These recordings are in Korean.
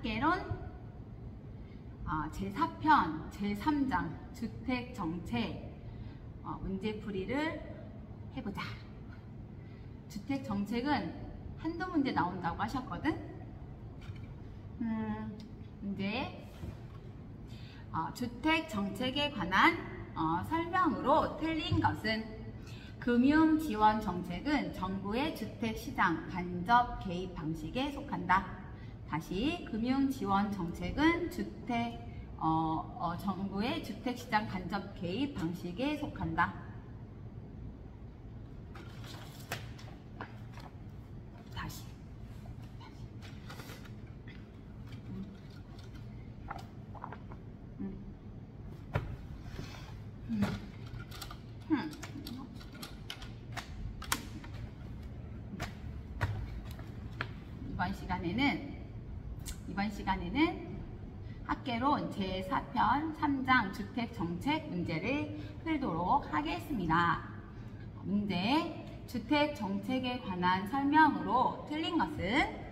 학개론 제4편 제3장 주택정책 문제풀이를 해보자. 주택정책은 한두 문제 나온다고 하셨거든. 문제 주택정책에 관한 설명으로 틀린 것은 금융지원정책은 정부의 주택시장 간접 개입 방식에 속한다. 다시 금융지원정책은 정부의 주택시장 간접 개입 방식에 속한다. 다시. 이번 시간에는 학개론 제4편 3장 주택정책 문제를 풀도록 하겠습니다. 문제, 주택정책에 관한 설명으로 틀린 것은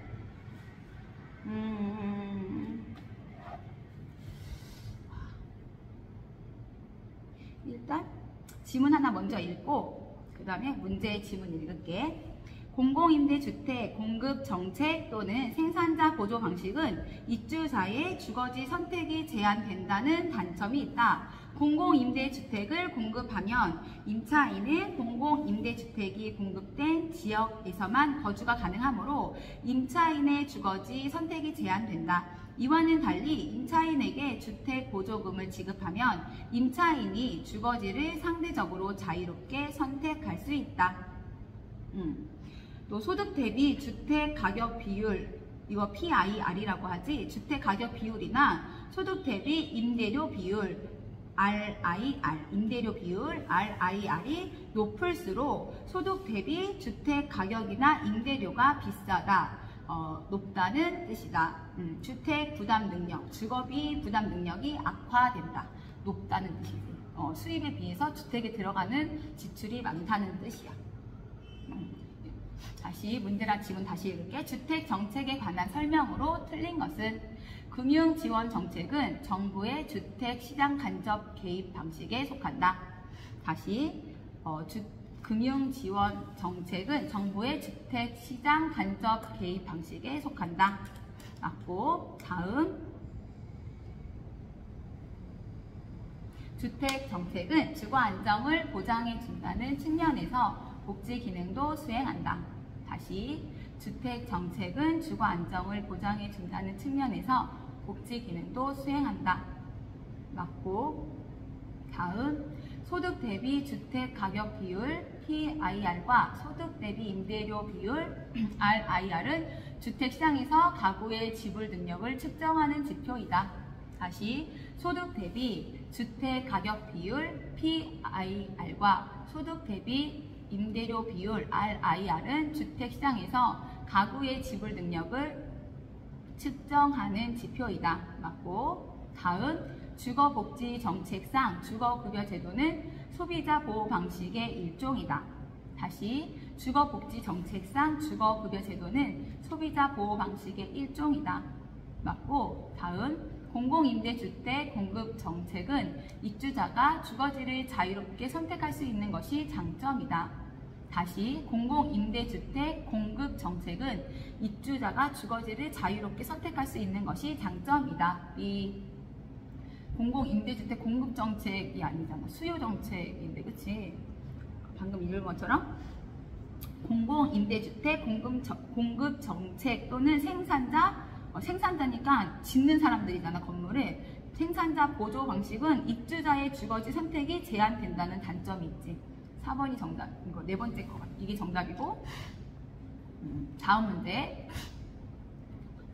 일단 지문 하나 먼저 읽고 그 다음에 문제의 지문 읽을게. 공공임대주택 공급정책 또는 생산자 보조 방식은 입주자의 주거지 선택이 제한된다는 단점이 있다. 공공임대주택을 공급하면 임차인은 공공임대주택이 공급된 지역에서만 거주가 가능하므로 임차인의 주거지 선택이 제한된다. 이와는 달리 임차인에게 주택보조금을 지급하면 임차인이 주거지를 상대적으로 자유롭게 선택할 수 있다. 또 소득 대비 주택 가격 비율, 이거 PIR이라고 하지, 주택 가격 비율이나 소득 대비 임대료 비율 RIR, 임대료 비율 RIR이 높을수록 소득 대비 주택 가격이나 임대료가 비싸다, 높다는 뜻이다. 주택 부담 능력, 주거비 부담 능력이 악화된다, 높다는 뜻이지. 수입에 비해서 주택에 들어가는 지출이 많다는 뜻이야. 다시 문제랑 지문 다시 읽을게. 주택정책에 관한 설명으로 틀린 것은 금융지원정책은 정부의 주택시장 간접 개입 방식에 속한다. 다시 금융지원정책은 정부의 주택시장 간접 개입 방식에 속한다. 맞고, 다음 주택정책은 주거 안정을 보장해준다는 측면에서 복지 기능도 수행한다. 다시, 주택정책은 주거 안정을 보장해준다는 측면에서 복지 기능도 수행한다. 맞고, 다음 소득 대비 주택 가격 비율 PIR과 소득 대비 임대료 비율 RIR은 주택시장에서 가구의 지불 능력을 측정하는 지표이다. 다시, 소득 대비 주택 가격 비율 PIR과 소득 대비 임대료 비율 RIR은 주택시장에서 가구의 지불 능력을 측정하는 지표이다. 맞고, 다음 주거복지정책상 주거급여제도는 소비자 보호 방식의 일종이다. 다시, 주거복지정책상 주거급여제도는 소비자 보호 방식의 일종이다. 맞고, 다음 공공임대주택 공급정책은 입주자가 주거지를 자유롭게 선택할 수 있는 것이 장점이다. 다시, 공공임대주택 공급정책은 입주자가 주거지를 자유롭게 선택할 수 있는 것이 장점이다. 이 공공임대주택 공급정책이 아니잖아. 수요정책인데, 그치? 방금 읽은 것처럼 공공임대주택 공급정책 또는 생산자니까 짓는 사람들이잖아, 건물을. 생산자 보조 방식은 입주자의 주거지 선택이 제한된다는 단점이 있지. 4번이 정답, 이거 네 번째 거 같아. 이게 정답이고, 다음 문제.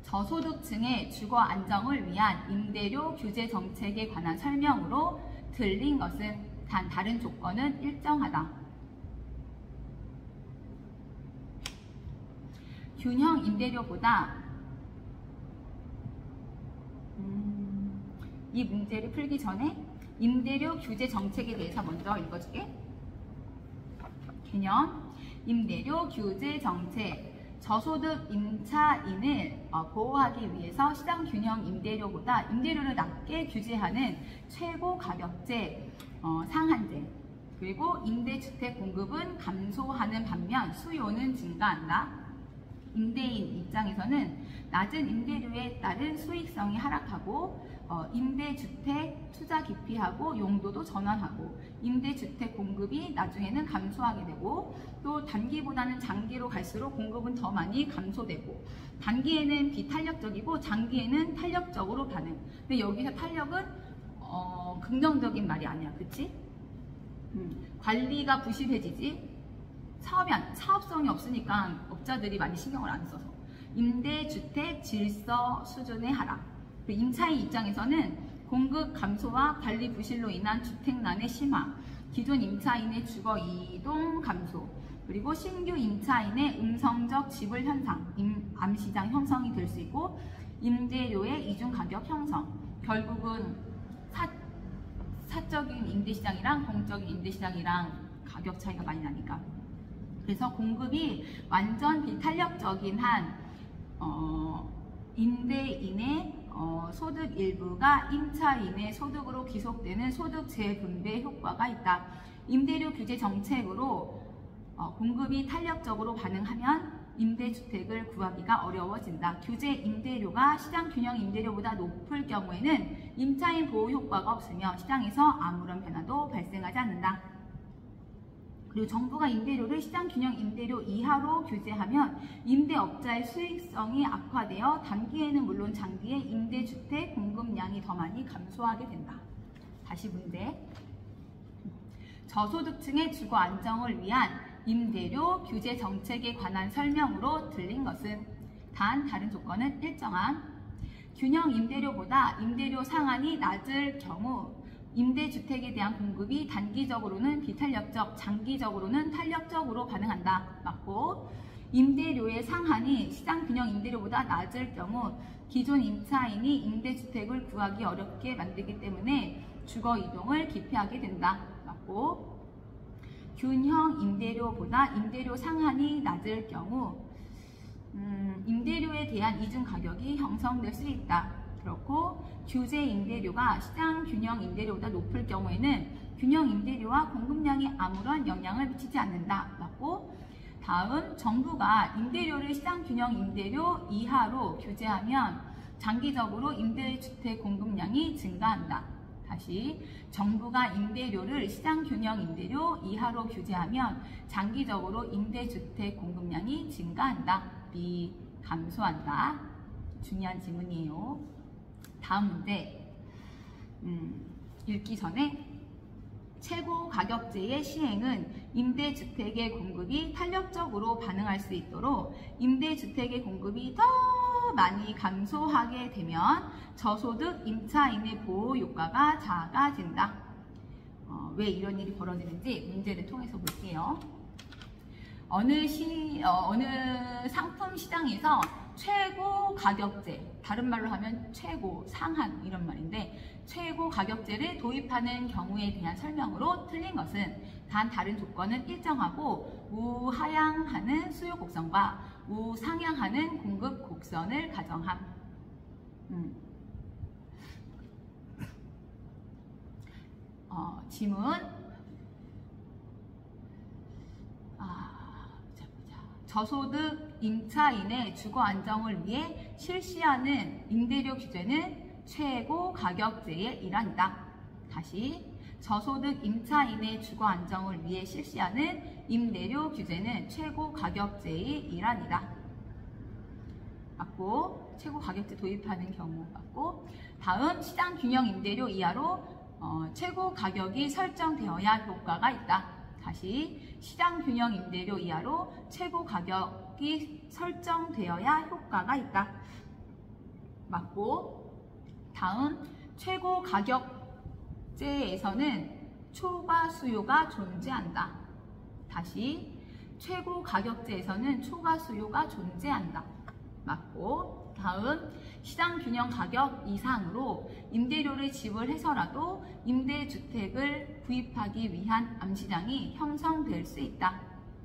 저소득층의 주거 안정을 위한 임대료 규제 정책에 관한 설명으로 틀린 것은 단 다른 조건은 일정하다. 균형 임대료보다 이 문제를 풀기 전에 임대료 규제 정책에 대해서 먼저 읽어줄게. 개념, 임대료 규제 정책. 저소득 임차인을 보호하기 위해서 시장 균형 임대료보다 임대료를 낮게 규제하는 최고 가격제 상한제, 그리고 임대주택 공급은 감소하는 반면 수요는 증가한다. 임대인 입장에서는 낮은 임대료에 따른 수익성이 하락하고 임대주택 투자 기피하고 용도도 전환하고 임대주택 공급이 나중에는 감소하게 되고 또 단기보다는 장기로 갈수록 공급은 더 많이 감소되고 단기에는 비탄력적이고 장기에는 탄력적으로 반응. 근데 여기서 탄력은 긍정적인 말이 아니야. 그치? 관리가 부실해지지. 사업성이 없으니까 업자들이 많이 신경을 안 써서 임대주택 질서 수준의 하락. 임차인 입장에서는 공급 감소와 관리 부실로 인한 주택난의 심화, 기존 임차인의 주거 이동 감소, 그리고 신규 임차인의 음성적 지불 현상, 암시장 형성이 될 수 있고 임대료의 이중 가격 형성. 결국은 사적인 임대시장이랑 공적인 임대시장이랑 가격 차이가 많이 나니까. 그래서 공급이 완전 비탄력적인 한 임대인의 소득 일부가 임차인의 소득으로 귀속되는 소득 재분배 효과가 있다. 임대료 규제 정책으로 공급이 탄력적으로 반응하면 임대주택을 구하기가 어려워진다. 규제 임대료가 시장 균형 임대료보다 높을 경우에는 임차인 보호 효과가 없으며 시장에서 아무런 변화도 발생하지 않는다. 그리고 정부가 임대료를 시장 균형 임대료 이하로 규제하면 임대업자의 수익성이 악화되어 단기에는 물론 장기에 임대주택 공급량이 더 많이 감소하게 된다. 다시 문제. 저소득층의 주거 안정을 위한 임대료 규제 정책에 관한 설명으로 들린 것은 단 다른 조건은 일정한 균형 임대료보다 임대료 상한이 낮을 경우 임대주택에 대한 공급이 단기적으로는 비탄력적, 장기적으로는 탄력적으로 반응한다. 맞고, 임대료의 상한이 시장 균형 임대료보다 낮을 경우 기존 임차인이 임대주택을 구하기 어렵게 만들기 때문에 주거 이동을 기피하게 된다. 맞고, 균형 임대료보다 임대료 상한이 낮을 경우 임대료에 대한 이중 가격이 형성될 수 있다. 그렇고 규제 임대료가 시장 균형 임대료보다 높을 경우에는 균형 임대료와 공급량이 아무런 영향을 미치지 않는다. 맞고, 다음 정부가 임대료를 시장 균형 임대료 이하로 규제하면 장기적으로 임대주택 공급량이 증가한다. 다시 정부가 임대료를 시장 균형 임대료 이하로 규제하면 장기적으로 임대주택 공급량이 증가한다. B. 감소한다. 중요한 질문이에요. 다음 문제. 읽기 전에 최고 가격제의 시행은 임대주택의 공급이 탄력적으로 반응할 수 있도록 임대주택의 공급이 더 많이 감소하게 되면 저소득 임차인의 보호 효과가 작아진다. 왜 이런 일이 벌어지는지 문제를 통해서 볼게요. 어느 상품 시장에서 최고 가격제, 다른 말로 하면 최고, 상한 이런 말인데 최고 가격제를 도입하는 경우에 대한 설명으로 틀린 것은 단 다른 조건은 일정하고 우하향하는 수요 곡선과 우상향하는 공급 곡선을 가정함. 지문. 저소득 임차인의 주거 안정을 위해 실시하는 임대료 규제는 최고 가격제의 일환이다. 다시, 저소득 임차인의 주거 안정을 위해 실시하는 임대료 규제는 최고 가격제의 일환이다. 맞고, 최고 가격제 도입하는 경우 맞고, 다음 시장 균형 임대료 이하로 최고 가격이 설정되어야 효과가 있다. 다시, 시장 균형 임대료 이하로 최고 가격이 설정되어야 효과가 있다. 맞고, 다음 최고 가격제에서는 초과 수요가 존재한다. 다시, 최고 가격제에서는 초과 수요가 존재한다. 맞고, 다음 시장 균형 가격 이상으로 임대료를 지불해서라도 임대주택을 구입하기 위한 암시장이 형성될 수 있다.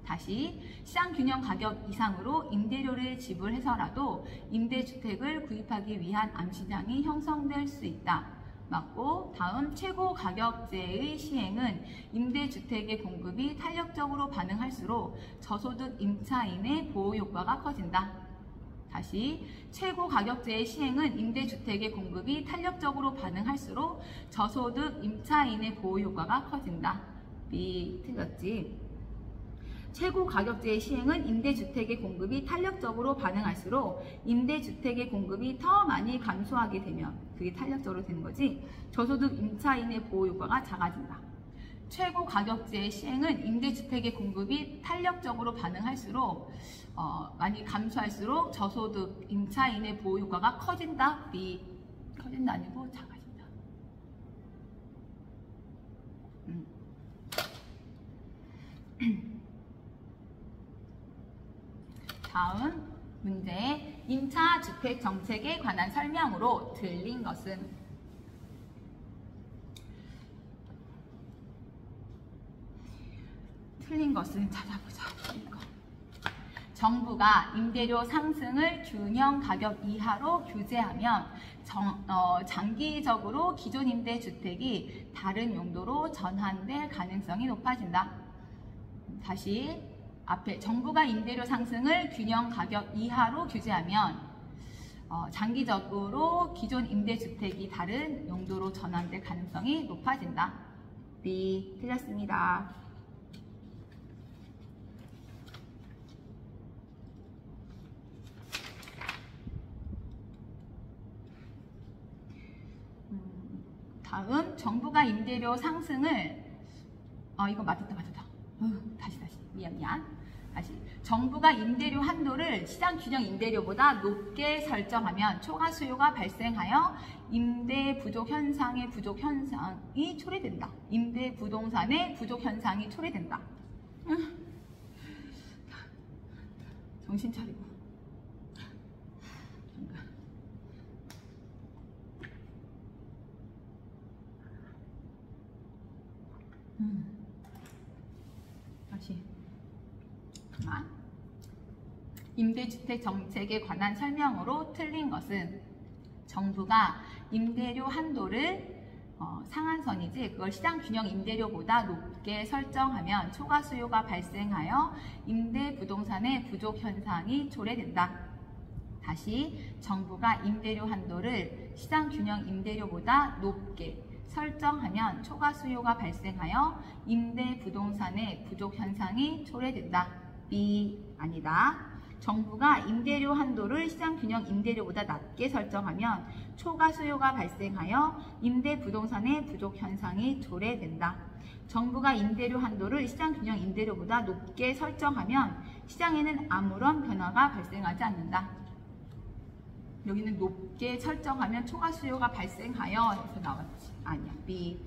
다시 시장균형 가격 이상으로 임대료를 지불해서라도 임대주택을 구입하기 위한 암시장이 형성될 수 있다. 맞고, 다음 최고 가격제의 시행은 임대주택의 공급이 탄력적으로 반응할수록 저소득 임차인의 보호 효과가 커진다. 다시 최고 가격제의 시행은 임대주택의 공급이 탄력적으로 반응할수록 저소득 임차인의 보호 효과가 커진다. B 틀렸지? 최고 가격제의 시행은 임대주택의 공급이 탄력적으로 반응할수록 임대주택의 공급이 더 많이 감소하게 되면 그게 탄력적으로 되는 거지. 저소득 임차인의 보호 효과가 작아진다. 최고 가격제의 시행은 임대주택의 공급이 탄력적으로 반응할수록 많이 감소할수록 저소득 임차인의 보호 효과가 커진다. B 커진다 아니고 작아진다. 다음 문제, 임차 주택 정책에 관한 설명으로 틀린 것은? 틀린 것은 찾아보자. 이거. 정부가 임대료 상승을 균형 가격 이하로 규제하면 장기적으로 기존 임대주택이 다른 용도로 전환될 가능성이 높아진다. 다시 앞에 정부가 임대료 상승을 균형 가격 이하로 규제하면 장기적으로 기존 임대주택이 다른 용도로 전환될 가능성이 높아진다. B 틀렸습니다. 다음 정부가 임대료 상승을 이거 맞았다. 다시 미안. 다시 정부가 임대료 한도를 시장균형 임대료보다 높게 설정하면 초과 수요가 발생하여 임대 부족 현상이 초래된다. 임대 부동산의 부족 현상이 초래된다. 정신 차리고. 다시. 임대주택 정책에 관한 설명으로 틀린 것은 정부가 임대료 한도를 상한선이지 그걸 시장균형 임대료보다 높게 설정하면 초과 수요가 발생하여 임대 부동산의 부족 현상이 초래된다. 다시 정부가 임대료 한도를 시장균형 임대료보다 높게 설정하면 초과 수요가 발생하여 임대 부동산의 부족 현상이 초래된다. B 아니다. 정부가 임대료 한도를 시장균형 임대료보다 낮게 설정하면 초과 수요가 발생하여 임대 부동산의 부족 현상이 초래된다. 정부가 임대료 한도를 시장균형 임대료보다 높게 설정하면 시장에는 아무런 변화가 발생하지 않는다. 여기는 높게 설정하면 초과 수요가 발생하여 해서 나왔지. 아니야. B.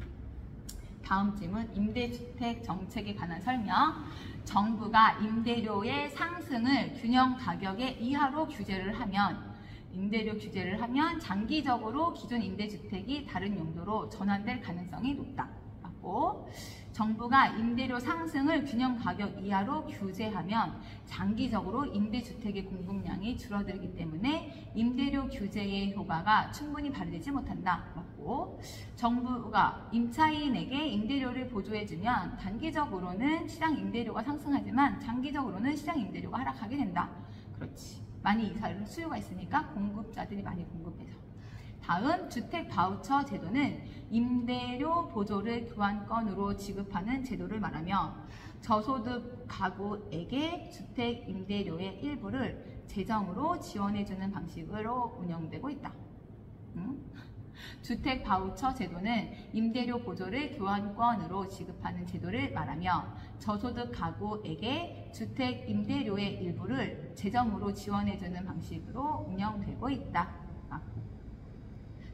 다음 질문, 임대주택 정책에 관한 설명. 정부가 임대료의 상승을 균형 가격의 이하로 규제를 하면 장기적으로 기존 임대주택이 다른 용도로 전환될 가능성이 높다. 맞고, 정부가 임대료 상승을 균형 가격 이하로 규제하면 장기적으로 임대주택의 공급량이 줄어들기 때문에 임대료 규제의 효과가 충분히 발휘되지 못한다. 맞고, 정부가 임차인에게 임대료를 보조해주면 단기적으로는 시장 임대료가 상승하지만 장기적으로는 시장 임대료가 하락하게 된다. 그렇지. 많이 이사를 수요가 있으니까 공급자들이 많이 공급해서. 다음 주택 바우처 제도는 임대료 보조를 교환권으로 지급하는 제도를 말하며 저소득 가구에게 주택 임대료의 일부를 재정으로 지원해주는 방식으로 운영되고 있다. 주택 바우처 제도는 임대료 보조를 교환권으로 지급하는 제도를 말하며 저소득 가구에게 주택 임대료의 일부를 재정으로 지원해주는 방식으로 운영되고 있다.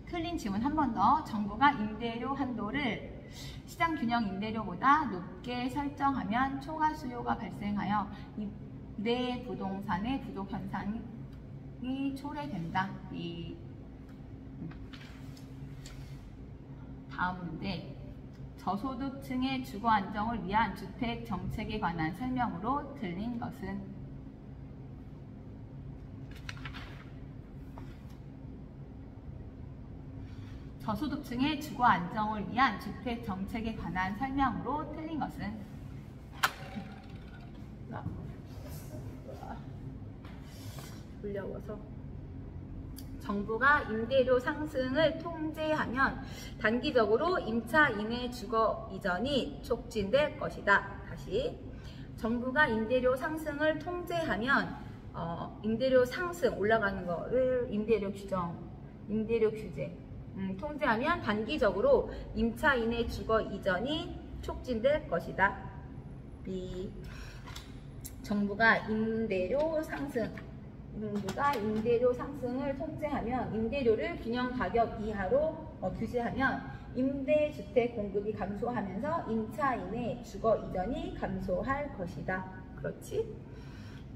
틀린 질문 한 번 더. 정부가 임대료 한도를 시장균형 임대료보다 높게 설정하면 초과 수요가 발생하여 임대 부동산의 부족 현상이 초래된다. 다음 문제. 저소득층의 주거 안정을 위한 주택 정책에 관한 설명으로 틀린 것은? 저소득층의 주거 안정을 위한 주택 정책에 관한 설명으로 틀린 것은? 올려서 정부가 임대료 상승을 통제하면 단기적으로 임차 인해 주거 이전이 촉진될 것이다. 다시, 정부가 임대료 상승을 통제하면 임대료 상승 올라가는 거를 임대료 규제 통제하면 단기적으로 임차 인해 주거 이전이 촉진될 것이다. B. 정부가 임대료 상승을 통제하면 임대료를 균형 가격 이하로 규제하면 임대주택 공급이 감소하면서 임차인의 주거 이전이 감소할 것이다. 그렇지?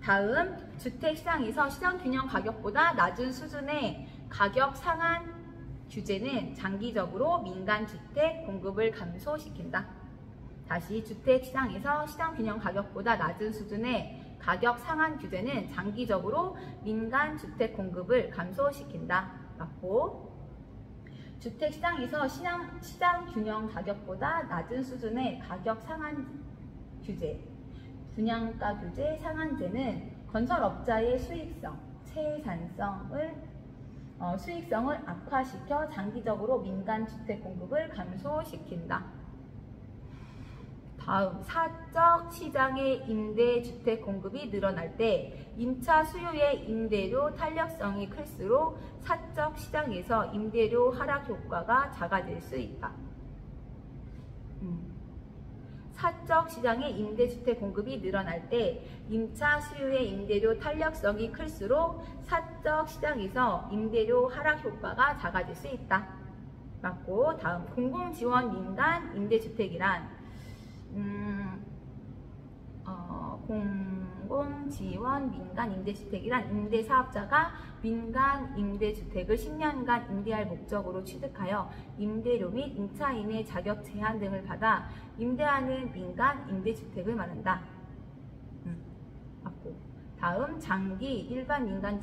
다음, 주택시장에서 시장균형 가격보다 낮은 수준의 가격 상한 규제는 장기적으로 민간주택 공급을 감소시킨다. 다시, 주택시장에서 시장균형 가격보다 낮은 수준의 가격 상한 규제는 장기적으로 민간 주택 공급을 감소시킨다. 맞고, 주택시장에서 시장 균형 가격보다 낮은 수준의 가격 상한 규제, 분양가 규제 상한제는 건설업자의 수익성을 악화시켜 장기적으로 민간 주택 공급을 감소시킨다. 다음, 사적 시장의 임대주택 공급이 늘어날 때 임차 수요의 임대료 탄력성이 클수록 사적 시장에서 임대료 하락 효과가 작아질 수 있다. 사적 시장의 임대주택 공급이 늘어날 때 임차 수요의 임대료 탄력성이 클수록 사적 시장에서 임대료 하락 효과가 작아질 수 있다. 맞고, 다음, 공공지원 민간 임대주택이란 공공지원 민간 임대주택이란 임대사업자가 민간 임대주택을 10년간 임대할 목적으로 취득하여 임대료 및 임차인의 자격 제한 등을 받아 임대하는 민간 임대주택을 말한다. 맞고, 다음, 장기 일반 민간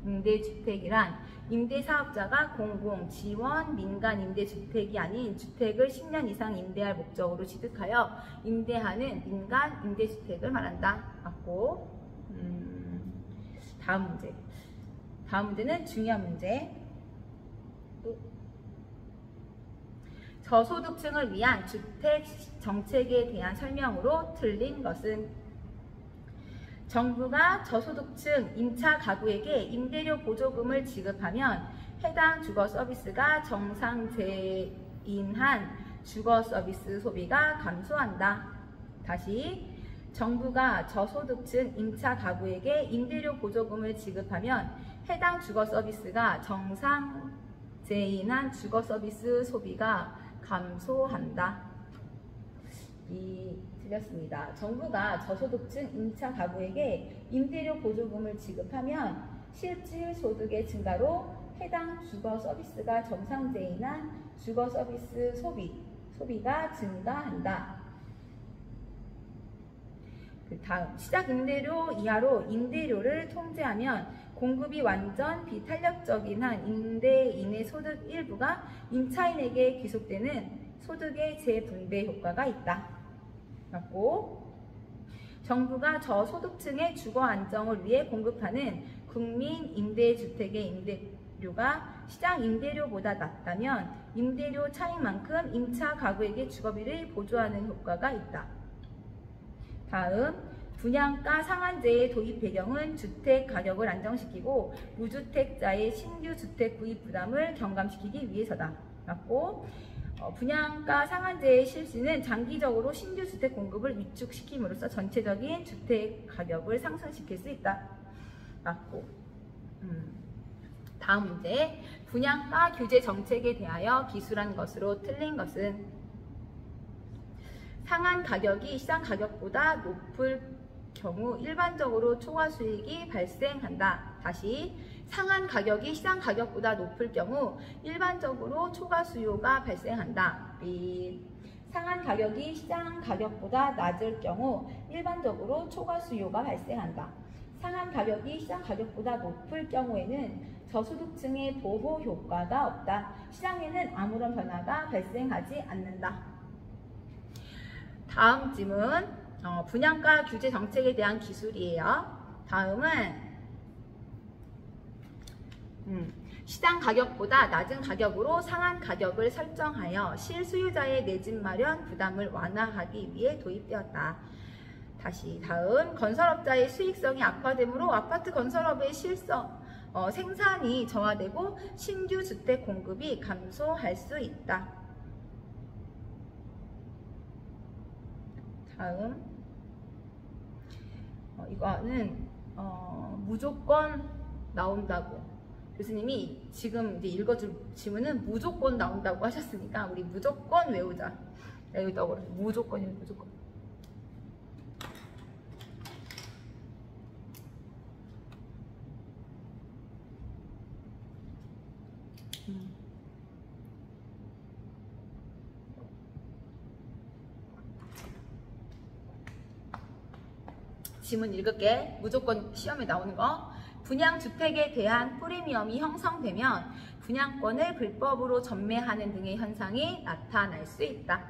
임대주택이란 임대사업자가 공공지원 민간 임대주택이 아닌 주택을 10년 이상 임대할 목적으로 취득하여 임대하는 민간 임대주택을 말한다. 맞고, 다음 문제는 중요한 문제. 저소득층을 위한 주택 정책에 대한 설명으로 틀린 것은? 정부가 저소득층 임차 가구에게 임대료 보조금을 지급하면 해당 주거 서비스가 정상제인 한 주거 서비스 소비가 감소한다. 다시, 정부가 저소득층 임차 가구에게 임대료 보조금을 지급하면 해당 주거 서비스가 정상제인 한 주거 서비스 소비가 감소한다. 틀렸습니다. 정부가 저소득층 임차 가구에게 임대료 보조금을 지급하면 실질 소득의 증가로 해당 주거 서비스가 정상제인 한 주거 서비스 소비가 증가한다. 다음, 시작 임대료 이하로 임대료를 통제하면 공급이 완전 비탄력적인 한 임대인의 소득 일부가 임차인에게 귀속되는 소득의 재분배 효과가 있다. 맞고, 정부가 저소득층의 주거 안정을 위해 공급하는 국민 임대주택의 임대료가 시장 임대료보다 낮다면 임대료 차익만큼 임차 가구에게 주거비를 보조하는 효과가 있다. 다음, 분양가 상한제의 도입 배경은 주택 가격을 안정시키고 무주택자의 신규 주택 구입 부담을 경감시키기 위해서다. 맞고, 분양가 상한제의 실시는 장기적으로 신규 주택 공급을 위축시킴으로써 전체적인 주택 가격을 상승시킬 수 있다. 맞고, 다음 문제, 분양가 규제 정책에 대하여 기술한 것으로 틀린 것은? 상한 가격이 시장 가격보다 높을 경우 일반적으로 초과 수익이 발생한다. 다시, 상한 가격이 시장 가격보다 높을 경우 일반적으로 초과 수요가 발생한다. 상한 가격이 시장 가격보다 낮을 경우 일반적으로 초과 수요가 발생한다. 상한 가격이 시장 가격보다 높을 경우에는 저소득층의 보호 효과가 없다. 시장에는 아무런 변화가 발생하지 않는다. 다음 질문, 분양가 규제 정책에 대한 기술이에요. 다음은 시장 가격보다 낮은 가격으로 상한 가격을 설정하여 실수요자의 내 집 마련 부담을 완화하기 위해 도입되었다. 다시 다음, 건설업자의 수익성이 악화되므로 아파트 건설업의 생산이 저하되고 신규 주택 공급이 감소할 수 있다. 다음, 이거는 무조건 나온다고. 교수님이 지금 이제 읽어줄 질문은 무조건 나온다고 하셨으니까 우리 무조건 외우자. 여기다 무조건이네, 무조건. 질문 읽을게. 무조건 시험에 나오는 거. 분양주택에 대한 프리미엄이 형성되면 분양권을 불법으로 전매하는 등의 현상이 나타날 수 있다.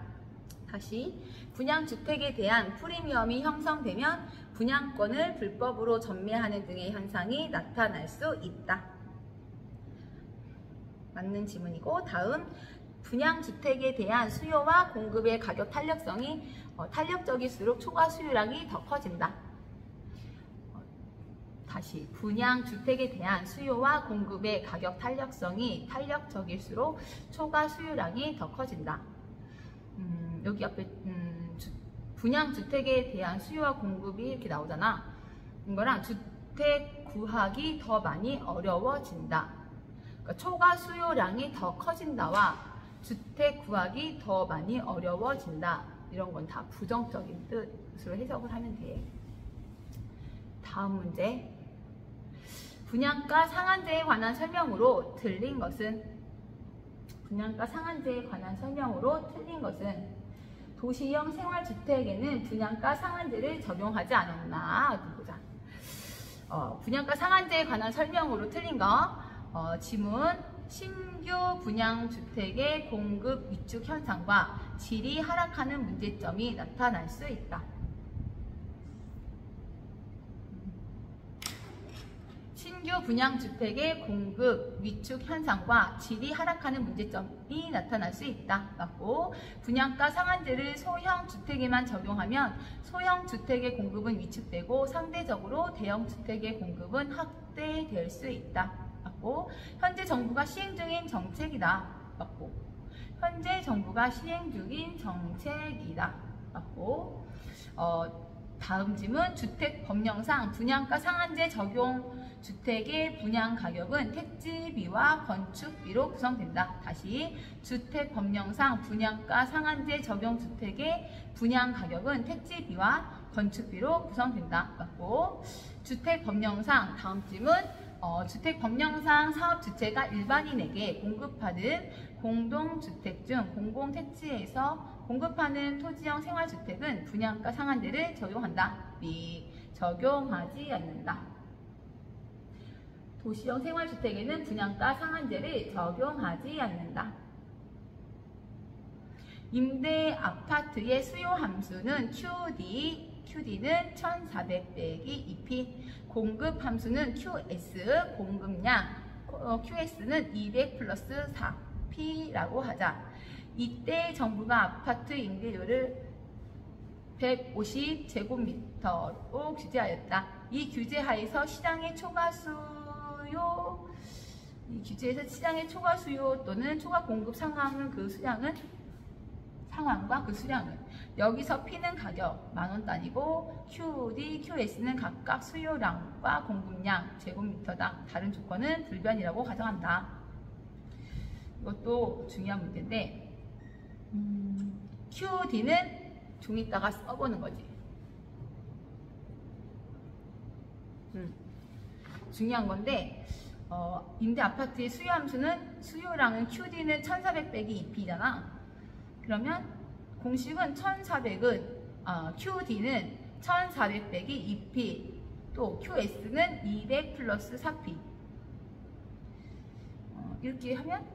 다시, 분양주택에 대한 프리미엄이 형성되면 분양권을 불법으로 전매하는 등의 현상이 나타날 수 있다. 맞는 질문이고, 다음, 분양주택에 대한 수요와 공급의 가격 탄력성이 탄력적일수록 초과 수요량이 더 커진다. 다시, 분양주택에 대한 수요와 공급의 가격 탄력성이 탄력적일수록 초과 수요량이 더 커진다. 여기 앞에 분양주택에 대한 수요와 공급이 이렇게 나오잖아. 이거랑 주택 구하기 더 많이 어려워진다. 그러니까 초과 수요량이 더 커진다와 주택 구하기 더 많이 어려워진다. 이런 건 다 부정적인 뜻으로 해석을 하면 돼. 다음 문제. 분양가 상한제에 관한 설명으로 틀린 것은? 분양가 상한제에 관한 설명으로 틀린 것은 도시형 생활주택에는 분양가 상한제를 적용하지 않았나? 어디 보자. 분양가 상한제에 관한 설명으로 틀린 거. 지문, 신규 분양주택의 공급 위축 현상과 질이 하락하는 문제점이 나타날 수 있다. 신규 분양주택의 공급 위축 현상과 질이 하락하는 문제점이 나타날 수 있다. 맞고, 분양가 상한제를 소형주택에만 적용하면 소형주택의 공급은 위축되고 상대적으로 대형주택의 공급은 확대될 수 있다. 맞고, 현재 정부가 시행 중인 정책이다. 맞고, 현재 정부가 시행 중인 정책이다. 맞고, 다음 질문, 주택 법령상 분양가 상한제 적용 주택의 분양 가격은 택지비와 건축비로 구성된다. 다시, 주택 법령상 분양가 상한제 적용 주택의 분양 가격은 택지비와 건축비로 구성된다. 맞고, 주택 법령상, 다음 질문, 주택 법령상 사업주체가 일반인에게 공급하는 공동주택 중 공공택지에서 공급하는 토지형 생활주택은 분양가 상한제를 적용한다. 적용하지 않는다. 도시형 생활주택에는 분양가 상한제를 적용하지 않는다. 임대 아파트의 수요 함수는 QD는 1400 빼기 2P, 공급 함수는 QS, 공급량, QS는 200 플러스 4P라고 하자. 이때 정부가 아파트 임대료를 150제곱미터로 규제하였다. 이 규제하에서 시장의 초과 수요, 또는 초과 공급 상황과 그 수량은 여기서 P는 가격 만원 단위고 QD, QS는 각각 수요량과 공급량 제곱미터당 다른 조건은 불변이라고 가정한다. 이것도 중요한 문제인데, QD는 좀 이따가 써보는 거지. 중요한 건데, 임대 아파트의 수요량은 QD는 1400 빼기 2P잖아. 그러면 공식은 1400은 QD는 1400 빼기 2P 또 QS는 200 플러스 4P 이렇게 하면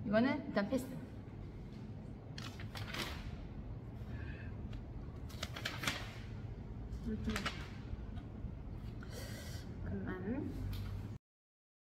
이거는 일단 패스. 이렇게